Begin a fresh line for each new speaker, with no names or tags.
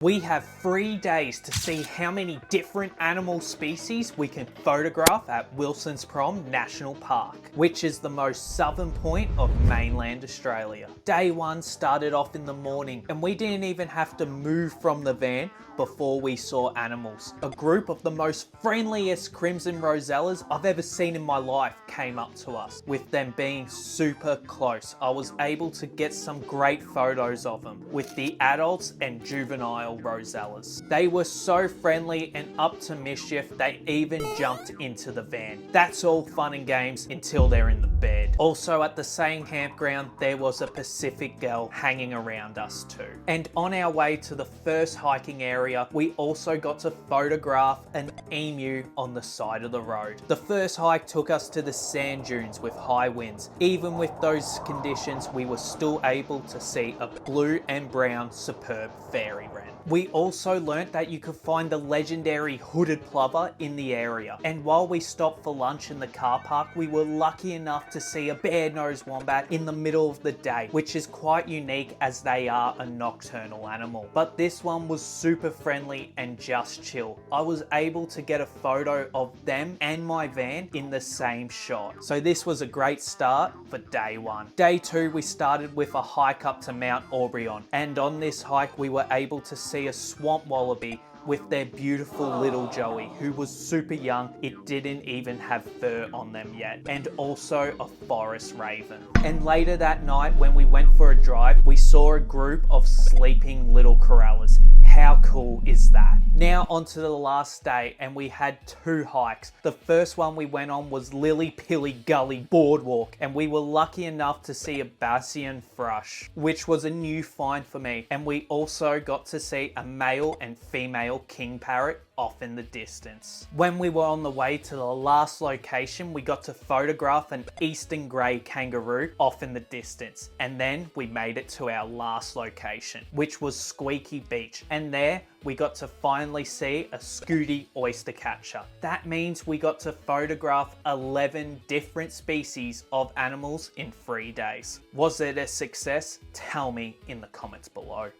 We have 3 days to see how many different animal species we can photograph at Wilson's Prom National Park, which is the most southern point of mainland Australia. Day 1 started off in the morning and we didn't even have to move from the van before we saw animals. A group of the most friendliest crimson rosellas I've ever seen in my life came up to us, with them being super close. I was able to get some great photos of them with the adults and juvenile rosellas. They were so friendly and up to mischief, they even jumped into the van. That's all fun and games until they're in the bed. Also at the same campground, there was a Pacific girl hanging around us too. And on our way to the first hiking area, we also got to photograph an emu on the side of the road. The first hike took us to the sand dunes with high winds. Even with those conditions, we were still able to see a blue and brown superb fairy wren. We also learnt that you could find the legendary hooded plover in the area. And while we stopped for lunch in the car park, we were lucky enough to see a bare-nosed wombat in the middle of the day, which is quite unique as they are a nocturnal animal. But this one was super friendly and just chill. I was able to get a photo of them and my van in the same shot. So this was a great start for day 1. Day 2, we started with a hike up to Mount Aubryon. And on this hike, we were able to see a swamp wallaby with their beautiful little Joey, who was super young. It didn't even have fur on them yet, and also a forest raven. And later that night, when we went for a drive, we saw a group of sleeping little corallas. How cool is that? Now onto the last day, and we had 2 hikes. The first one we went on was Lily Pilly Gully Boardwalk, and we were lucky enough to see a Bassian thrush, which was a new find for me. And we also got to see a male and female king parrot off in the distance. When we were on the way to the last location, we got to photograph an eastern grey kangaroo off in the distance. And then we made it to our last location, which was Squeaky Beach. And there we got to finally see a Scooty oyster catcher. That means we got to photograph 11 different species of animals in 3 days. Was it a success? Tell me in the comments below.